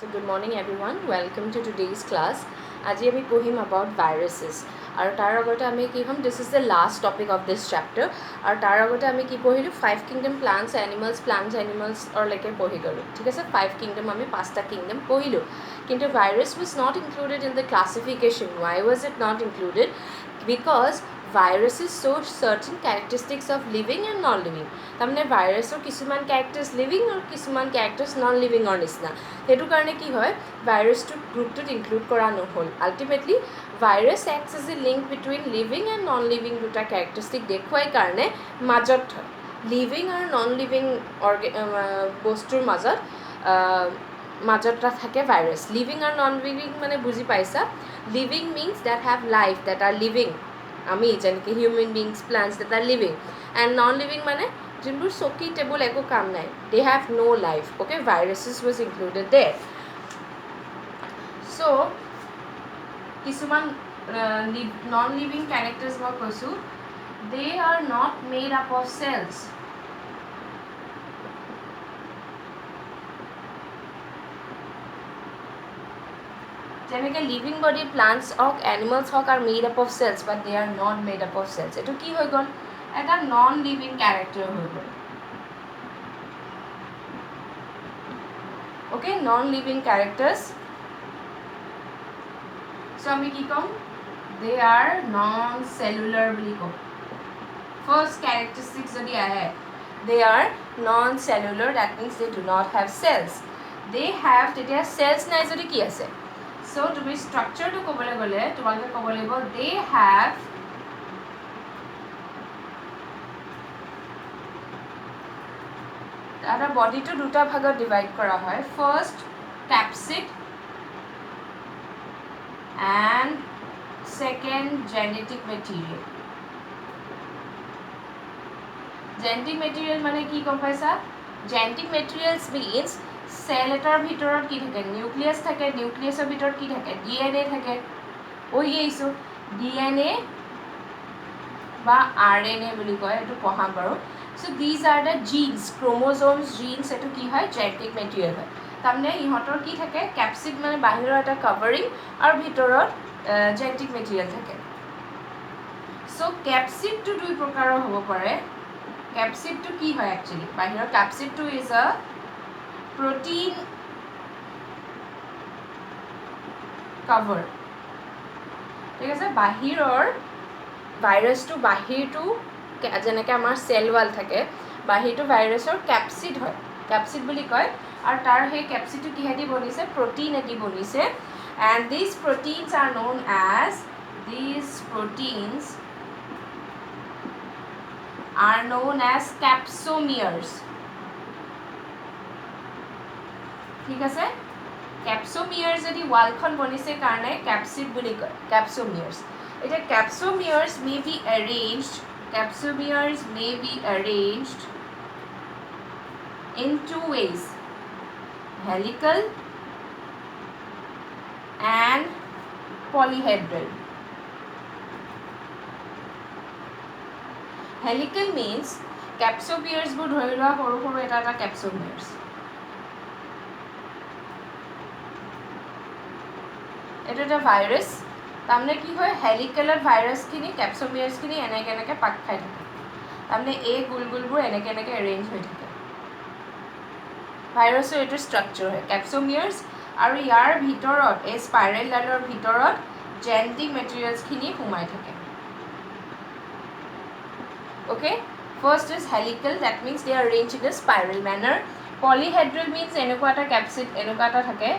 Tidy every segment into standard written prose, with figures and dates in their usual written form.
So good morning everyone. Welcome to today's class. আজি আমি পঢ়িম about viruses. আৰু তাৰ আগতে আমি কি হ'ম, this is the last topic of this chapter. আৰু তাৰ আগতে আমি কি পঢ়িলোঁ, 5 kingdom plants animals অৰলৈকে পঢ়ি গ'লোঁ. ঠিক আছে, 5 kingdom আমি 5টা kingdom পঢ়িলোঁ. কিন্তু virus was not included in the classification. Why was it not included? Because viruses show certain characteristics of living and non-living. তাৰমানে ভাইৰাছৰ কিছুমান কেৰেক্টাৰ্ছ লিভিং আৰু কিছুমান কেৰেক্টাৰ্ছ নন লিভিঙৰ নিচিনা. সেইটো কাৰণে কি হয়, ভাইৰাছটো গ্ৰুপটোত ইনক্লুড কৰা নহ'ল. Ultimately virus acts as a link between living and non living দুটা কেৰেক্টাৰিষ্টিক দেখুৱাই কাৰণে মাজত লিভিং আৰু নন লিভিং বস্তুৰ মাজত থাকে ভাইৰাছ. লিভিং আৰু নন লিভিং মানে বুজি পাইছা? Living means that have life, that are living. আমি যেনেকৈ human beings, plants that are living. And non living মানে যোনবোৰ চকী টেবুল একো কাম নাই, they have no' life. Okay, viruses was included there. So' কিছুমান নন লিভিং কেৰেক্টাৰ্ছ মই কৈছোঁ, they are not made up of cells. যেনেকৈ লিভিং বডি প্লান্টছ হওক এনিমেলছ হওক are made up of cells, but they are not made up of cells. এইটো কি হৈ গ'ল, এটা নন লিভিং কেৰেক্টাৰ হৈ গ'ল. Okay, non living characters. So' আমি কি ক'ম, দে আৰ নন চেলুলাৰ বুলি ক'ম. ফাৰ্ষ্ট কেৰেক্টাৰিষ্টিক যদি আহে, they are non cellular, that means they do not have cells. They have, তেতিয়া চেলছ নাই যদি কি আছে? চ' তুমি ষ্ট্ৰাকচাৰটো ক'বলৈ গ'লে তোমালোকে ক'ব লাগিব দে হেভ এটা বডিটো দুটা ভাগত ডিভাইড কৰা হয়. First capsid and second genetic material. Genetic material মানে কি গম পাইছা? জেনেটিক মেটেৰিয়েলছ মিনছ চেল এটাৰ ভিতৰত কি থাকে, নিউক্লিয়াছ থাকে. নিউক্লিয়াছৰ ভিতৰত কি থাকে, DNA থাকে. আহিছোঁ DNA বা RNA বুলি কয়, এইটো পঢ়াম বাৰু. So' these are the genes, chromosomes genes. এইটো কি হয়, জেনেটিক মেটেৰিয়েল হয়. তাৰমানে ইহঁতৰ কি থাকে, কেপচিড মানে বাহিৰৰ এটা কাভাৰিং আৰু ভিতৰত জেনেটিক মেটেৰিয়েল থাকে. চ' কেপচিডটো দুই প্ৰকাৰৰ হ'ব পাৰে. কেপচিডটো কি হয় একচুৱেলি, বাহিৰৰ কেপচিডটো ইজ আ প্ৰটিন কভাৰ. ঠিক আছে, বাহিৰৰ ভাইৰাছটো বাহিৰটো যেনেকৈ আমাৰ চেল ৱাল থাকে, বাহিৰটো ভাইৰাছৰ কেপচিড হয়, কেপচিড বুলি কয়. আৰু তাৰ সেই কেপচিডটো কিহেদি বনিছে, প্ৰটিন এদি বনিছে. And these proteins are known as capsomeres. ঠিক আছে, কেপছ'মিয়াৰ্ছ যদি ৱালখন বনিছে কাৰণে কেপচিড বুলি কয়, কেপছ'মিয়াৰ্ছ. এতিয়া capsomeres may be arranged in two ways, helical and polyhedral. Helical means capsomeres বোৰ ধৰি লোৱা সৰু সৰু এটা capsomeres. এইটো এটা ভাইৰাছ. তাৰমানে কি হয়, হেলিকেলত ভাইৰাছখিনি কেপছ'মিয়াৰ্ছখিনি এনেকৈ পাক খাই থাকে. তাৰমানে এই গোলবোৰ এনেকৈ এৰেঞ্জ হৈ থাকে. ভাইৰাছৰ এইটো ষ্ট্ৰাকচাৰ হয় কেপছ'মিয়াৰ্ছ. আৰু ইয়াৰ ভিতৰত, এই স্পাইৰেলডালৰ ভিতৰত জেনেটিক মেটেৰিয়েলছখিনি সোমাই থাকে. Okay, first is helical, that means they are arrange in a spiral manner. Polyhedral means এনেকুৱা এটা কেপচিড, এনেকুৱা এটা থাকে.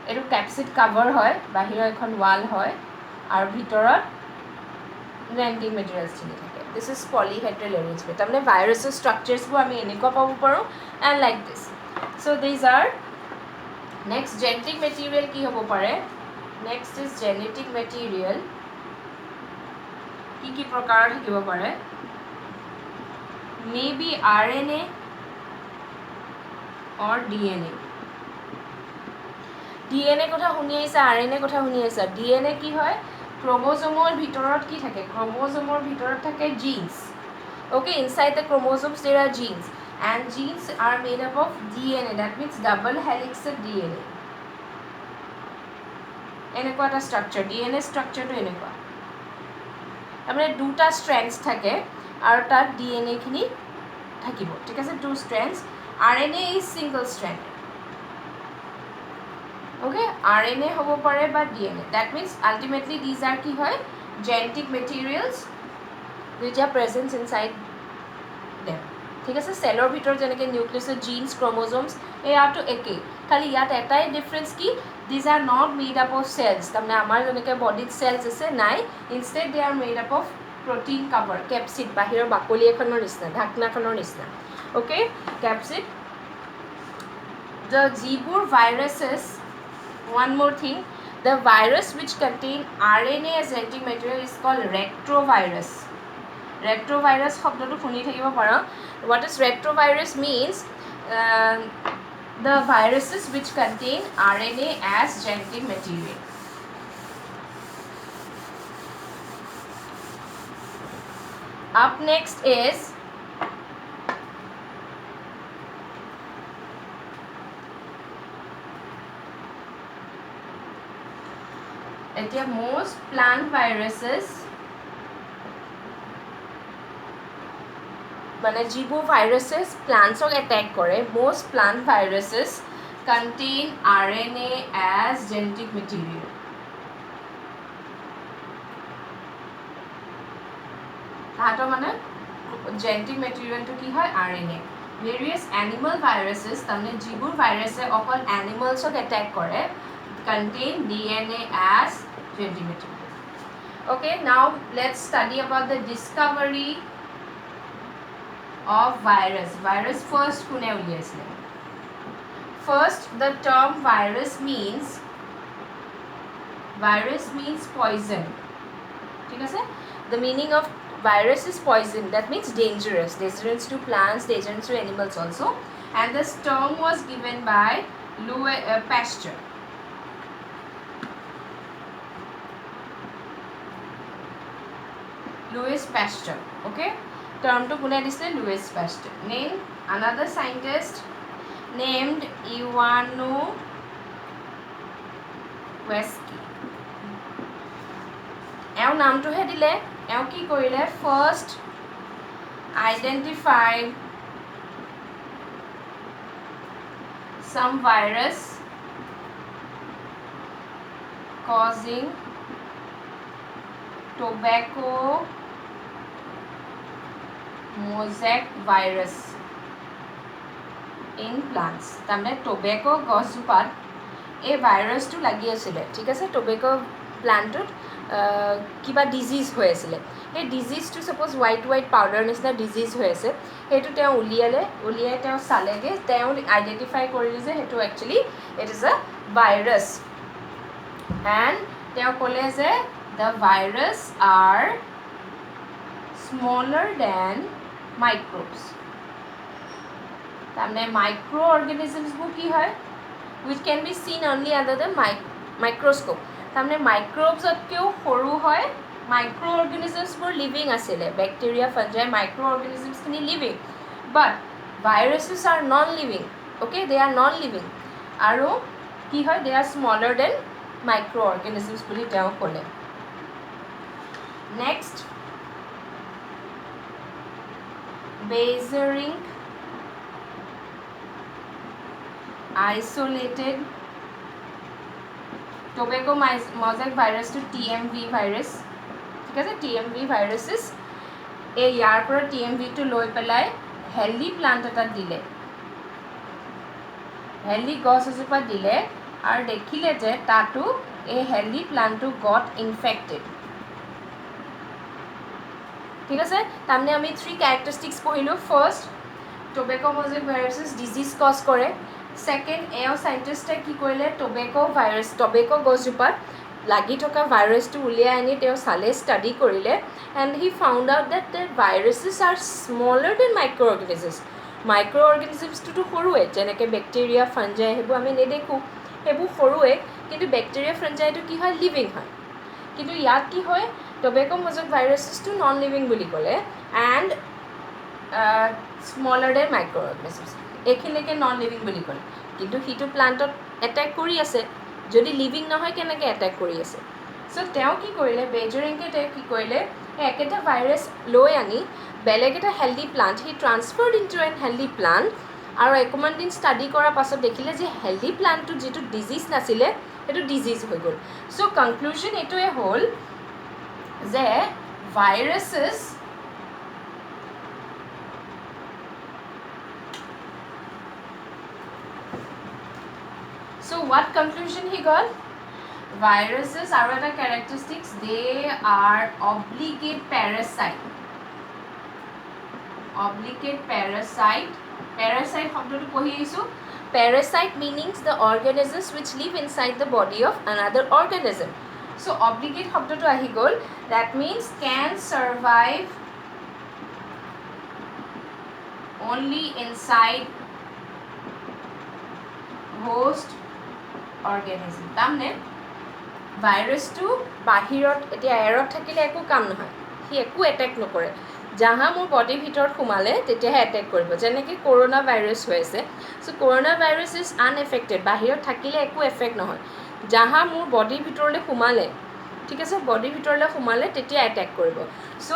এইটো কেপচিড কাভাৰ হয়, বাহিৰৰ এখন ৱাল হয় আৰু ভিতৰত জেনেটিক মেটেৰিয়েলছখিনি থাকে. This is polyhedral arrangement. তাৰমানে ভাইৰাছৰ ষ্ট্ৰাকচাৰ্ছবোৰ আমি এনেকুৱা পাব পাৰোঁ, and like this. So' these are next genetic material কি হ'ব পাৰে. Next is genetic material. কি প্ৰকাৰৰ থাকিব পাৰে, may be RNA or DNA. DNA কথা শুনি আহিছা, RNA কথা শুনি আহিছা. DNA কি হয়, ক্ৰম'জমৰ ভিতৰত কি থাকে, ক্ৰম'জমৰ ভিতৰত থাকে jeans. Okay, inside the chromosomes there are genes, and genes are made up of DNA, that means double helixed DNA. এনেকুৱা এটা স্ট্ৰাকচাৰ, DNA স্ট্ৰাকচাৰটো এনেকুৱা, তাৰমানে দুটা ষ্ট্ৰেণ্ডছ থাকে আৰু তাত DNA খিনি থাকিব, ঠিক আছে, two strands. RNA is single strand, okay. RNA হ'ব পাৰে বা DNA, that means ultimately these are কি হয়, genetic materials which are present inside them, ঠিক আছে. চেলৰ ভিতৰত যেনেকৈ নিউক্লিয়াছত জিনছ, ক্ৰম'জমছ, এয়াতো একেই, খালি ইয়াত এটাই ডিফাৰেঞ্চ কি, these are not made up of cells, তাৰমানে আমাৰ যেনেকৈ বডিত চেলছ আছে নাই, instead they are made up of protein cover, capsid, বাহিৰৰ বাকলি এখনৰ নিচিনা, ঢাকনাখনৰ নিচিনা, অ'কে, কেপচিড. যিবোৰ viruses, one more thing, the virus which contain RNA as genetic material is called retrovirus. Retrovirus শব্দটো শুনি থাকিব পাৰা. What is retrovirus means? The viruses which contain RNA as genetic material. Up next is most plant viruses, মানে যিবোৰ viruses প্লাণ্টছক attack কৰে, most plant viruses contain RNA as genetic material. তাহাঁতৰ মানে genetic মেটেৰিয়েলটো কি হয়, RNA. ভেৰিয়াছ এনিমেল ভাইৰাছেছ, তাৰমানে যিবোৰ ভাইৰাছে অকল এনিমেলছক এটেক কৰে, contain DNA as genetic material. Okay, now let's study about the discovery of virus. Virus first kune uliaisile? First, the term virus means poison. ঠিক আছে, the meaning of virus is poison, that means dangerous to plants, dangerous to animals also, and this term was given by Pasteur. Louis Pasteur, okay, term to kune disile, Louis Pasteur. Name another scientist named Iwanovsky. এওঁ নামটোহে দিলে, এওঁ কি কৰিলে, first identified some virus causing tobacco mosaic virus in plants. তাৰমানে tobacco গছজোপাত এই ভাইৰাছটো লাগি আছিলে, ঠিক আছে, টোবেকো প্লাণ্টটোত কিবা ডিজিজ হৈ আছিলে, সেই ডিজিজটো ছাপ'জ হোৱাইট পাউডাৰ নিচিনা ডিজিজ হৈ আছে, সেইটো তেওঁ উলিয়াই তেওঁ চালেগৈ, তেওঁ আইডেণ্টিফাই কৰিলে যে সেইটো actually it is a virus, and তেওঁ ক'লে যে the virus are smaller than microbes. তাৰমানে মাইক্ৰ' অৰ্গেনিজমছবোৰ কি হয়, which can be seen only under the microscope. তাৰমানে মাইক্ৰ'বছতকৈও সৰু হয়, মাইক্ৰ' অৰ্গেনিজমছবোৰ লিভিং আছিলে, বেক্টেৰিয়া, ফাঞ্জাই, মাইক্ৰ' অৰ্গেনিজমছখিনি living, but viruses are non living, okay, they are non living, আৰু কি হয়, they are smaller than microorganisms বুলি তেওঁ ক'লে. Next, Beijerinck isolated tobacco mosaic virus to TMV virus, ঠিক আছে, TMV viruses এই ইয়াৰ পৰা TMVটো লৈ পেলাই হেল্ডি প্লাণ্ট এটা দিলে, হেল্ডি গছ এজোপা দিলে, আৰু দেখিলে যে তাতো এই হেল্ডি প্লাণ্টটো গট ইনফেক্টেড, ঠিক আছে. তাৰমানে আমি 3 কেৰেক্টাৰিষ্টিক্স পঢ়িলোঁ. First, tobacco mosaic viruses disease cause কৰে. ছেকেণ্ড, এওঁ চাইণ্টিষ্টে কি কৰিলে, টোবেকো গছজোপাত লাগি থকা ভাইৰাছটো উলিয়াই আনি তেওঁ চালে, ষ্টাডি কৰিলে, and he found out that the viruses are smaller than microorganisms. মাইক্ৰ' অৰ্গেনিজমছটোতো সৰুৱে, যেনেকৈ বেক্টেৰিয়া, ফাঞ্জাই, সেইবোৰ আমি নেদেখোঁ, সেইবোৰ সৰুৱে, কিন্তু বেক্টেৰিয়া, ফাঞ্জাইটো কি হয়, লিভিং হয়, কিন্তু ইয়াত কি হয়, টোবেকো মজেক ভাইৰাছেছটো নন লিভিং বুলি ক'লে, and smaller than microorganisms এইখিনিলৈকে নন লিভিং বুলি ক'লে কিন্তু সিটো প্লাণ্টত এটেক কৰি আছে যদি লিভিং নহয় কেনেকৈ এটেক কৰি আছে চ' তেওঁ কি কৰিলে বেজৰিংকে তেওঁ কি কৰিলে একেটা ভাইৰাছ লৈ আনি বেলেগ এটা হেল্ডি প্লাণ্ট সি transferred into an healthy plant আৰু অকণমান দিন ষ্টাডি কৰাৰ পাছত দেখিলে যে হেল্ডি প্লাণ্টটোত যিটো ডিজিজ নাছিলে সেইটো ডিজিজ হৈ গ'ল চ' কনক্লুজন এইটোৱে হ'ল যে viruses So what conclusion he got? Viruses are the characteristics. They are obligate parasite. Obligate parasite. Parasite শব্দটো পঢ়ি আহিছো. Parasite means the organisms which live inside the body of another organism. So obligate শব্দটো আহি গ'ল. That means can survive only inside host organism. তাৰমানে ভাইৰাছটো বাহিৰত এতিয়া এয়াৰত থাকিলে একো কাম নহয় সি একো এটেক নকৰে যাহা মোৰ বডিৰ ভিতৰত সোমালে তেতিয়াহে এটেক কৰিব যেনেকৈ কৰোণা ভাইৰাছ হৈ আছে চ' কৰোণা ভাইৰাছ ইজ আনএফেক্টেড বাহিৰত থাকিলে একো এফেক্ট নহয় যাহা মোৰ বডিৰ ভিতৰলৈ সোমালে ঠিক আছে বডিৰ ভিতৰলৈ সোমালে তেতিয়া এটেক কৰিব চ'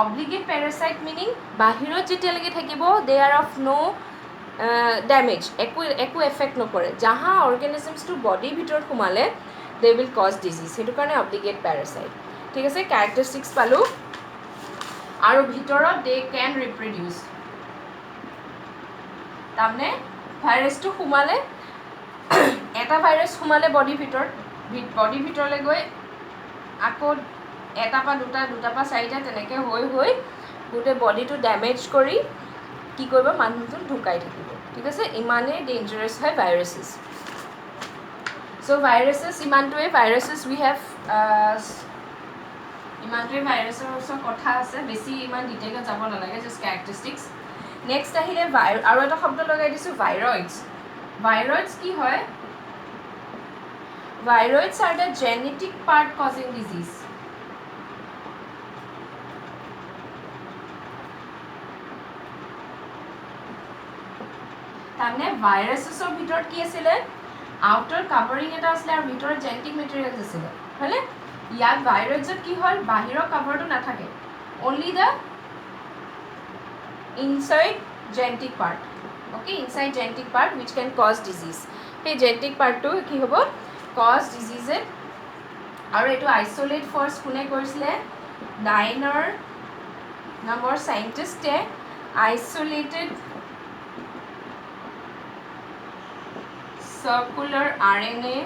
অব্লিগেট পেৰাচাইট মিনিং বাহিৰত যেতিয়ালৈকে থাকিব দে আৰ অফ ন' ডেমেজ একো এফেক্ট নকৰে যাহা অৰ্গেনিজমছটো বডিৰ ভিতৰত সোমালে দে উইল কজ ডিজিজ সেইটো কাৰণে অব্লিগেট পেৰাচাইট ঠিক আছে কেৰেক্টাৰিষ্টিক্স পালোঁ আৰু ভিতৰত দে কেন ৰিপ্ৰডিউচ তাৰমানে ভাইৰাছটো সোমালে এটা ভাইৰাছ সোমালে বডিৰ ভিতৰলৈ গৈ আকৌ এটা পৰা দুটা পৰা চাৰিটা তেনেকৈ হৈ গোটেই বডিটো ডেমেজ কৰি কি কৰিব মানুহটো ঢুকাই থাকিব ঠিক আছে ইমানেই ডেঞ্জাৰাছ হয় ভাইৰাছেছ চ' ভাইৰাছেছ ইমানটোৱে ভাইৰাছেছ উই হেভ ইমানটোৱে ভাইৰাছৰ ওচৰত কথা আছে বেছি ইমান ডিটেইলত যাব নালাগে জাষ্ট কেৰেক্টাৰিষ্টিক্স নেক্সট আহিলে আৰু এটা শব্দ লগাই দিছোঁ ভাইৰইডছ কি হয় viroids are the genetic part causing disease তাৰমানে ভাইৰাছেছৰ ভিতৰত কি আছিলে আউটাৰ কাভাৰিং এটা আছিলে আৰু ভিতৰত জেনেটিক মেটেৰিয়েলছ আছিলে হয়নে ইয়াত ভাইৰাছত কি হ'ল বাহিৰৰ কাভাৰটো নাথাকে only the inside genetic part okay inside genetic part which can cause disease সেই জেনেটিক পাৰ্টটো কি হ'ব কজ ডিজিজে আৰু এইটো আইচলেট ফাৰ্ষ্ট কোনে কৰিছিলে নাইনৰ নম্বৰ চাইণ্টিষ্টে আইচলেটেড circular RNA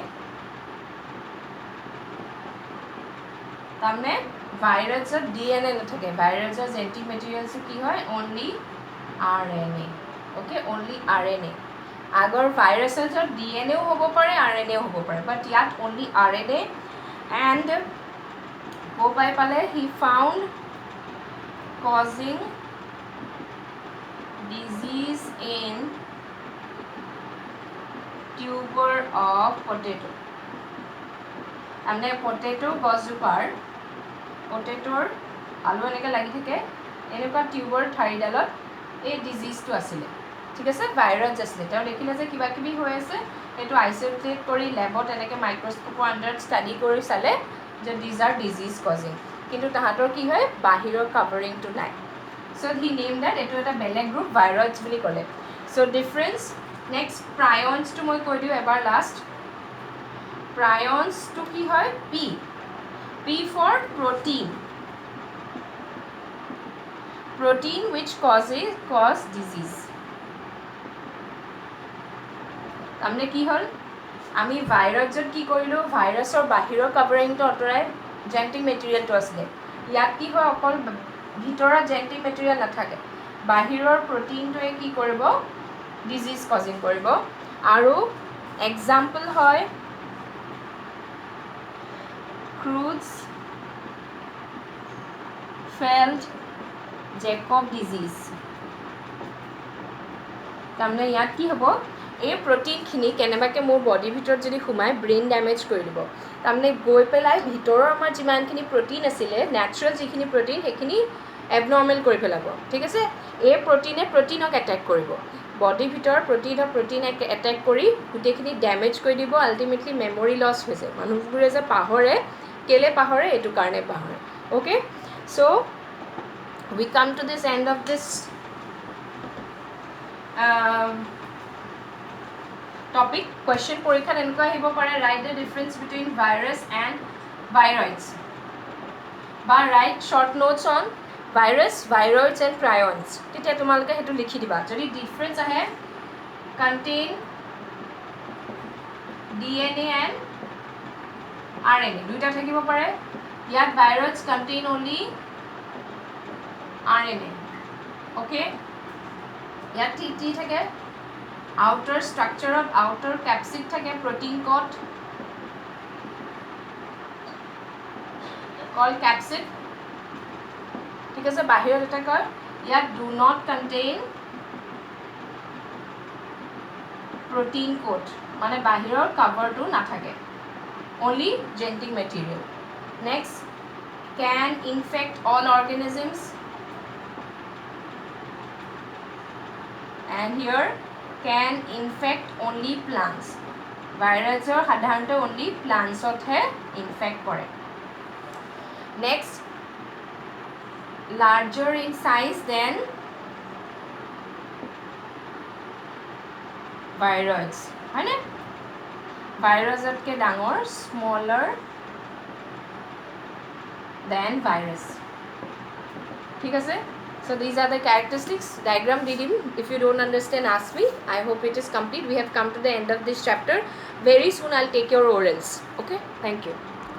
তাৰমানে ভাইৰাছৰ DNA নাথাকে ভাইৰাছৰ জেনেটিক মেটেৰিয়েলছ কি হয় only RNA okay only RNA আগৰ ভাইৰাছৰ DNAও হ'ব পাৰে RNAও হ'ব পাৰে বাট ইয়াত অনলি RNA এণ্ড ক' পাই পালে he found causing disease in tuber of potato তাৰমানে পটেটো গছজোপাৰ পটেটোৰ আলু এনেকৈ লাগি থাকে এনেকুৱা টিউবৰ ঠাৰিডালত এই ডিজিজটো আছিলে ঠিক আছে ভাইৰাছ আছিলে তেওঁ দেখিলে যে কিবা কিবি হৈ আছে সেইটো আইচলেট কৰি লেবত এনেকৈ মাইক্ৰস্কোপৰ আণ্ডাৰত ষ্টাডি কৰি চালে যে দিজ আৰ ডিজিজ কজিং কিন্তু তাহাঁতৰ কি হয় বাহিৰৰ কাভাৰিংটো নাই চ' হি নেম ডেট এইটো এটা বেলেগ গ্ৰুপ ভাইৰাছ বুলি ক'লে চ' ডিফাৰেঞ্চ নেক্সট প্ৰায়নছটো মই কৈ দিওঁ এবাৰ লাষ্ট প্ৰায়নছটো কি হয় P for protein which cause disease তাৰমানে কি হ'ল আমি ভাইৰাছত কি কৰিলোঁ ভাইৰাছৰ বাহিৰৰ কাভাৰিংটো আঁতৰাই জেনেটিক মেটেৰিয়েলটো আছিলে ইয়াত কি হয় অকল ভিতৰত জেনেটিক মেটেৰিয়েল নাথাকে বাহিৰৰ প্ৰটিনটোৱে কি কৰিব ডিজিজ কজিং কৰিব আৰু এক্সাম্পল হয় Creutzfeldt-Jakob ডিজিজ তাৰমানে ইয়াত কি হ'ব এই প্ৰটিনখিনি কেনেবাকৈ মোৰ বডিৰ ভিতৰত যদি সোমাই ব্ৰেইন ডেমেজ কৰি দিব তাৰমানে গৈ পেলাই ভিতৰৰ আমাৰ যিমানখিনি প্ৰটিন আছিলে নেচাৰেল যিখিনি প্ৰটিন সেইখিনি এবনৰ্মেল কৰি পেলাব ঠিক আছে এই প্ৰটিনে প্ৰটিনক এটেক কৰিব বডিৰ ভিতৰত প্ৰটিন এটেক কৰি গোটেইখিনি ডেমেজ কৰি দিব আল্টিমেটলি মেমৰি লছ হৈ যায় মানুহবোৰে যে পাহৰে কেলে পাহৰে এইটো কাৰণে পাহৰে okay so' we come to this end of this topic question পৰীক্ষাত এনেকুৱা আহিব পাৰে write the difference between virus and viroids বা write short notes on virus viroids and prions তেতিয়া তোমালোকে হেতু লিখি দিবা যদি ডিফাৰেন্স আহে contain DNA and RNA দুইটা থাকিব পাৰে ইয়াত viroids contain only RNA okay ইয়াত TT থাকে outer structure of outer capsid থাকে protein coat called capsid ঠিক আছে বাহিৰত এটা কয় ইয়াত do not contain protein coat মানে বাহিৰৰ কভাৰটো নাথাকে only genetic material next can infect all organisms and here can infect only plants virus সাধাৰণতে only plants othe infect কৰে next larger in size than viroids হয়নে virus otke ডাঙৰ smaller than virus ঠিক আছে so these are the characteristics diagram did him if you don't understand ask me I hope it is complete we have come to the end of this chapter very soon I'll take your orals okay thank you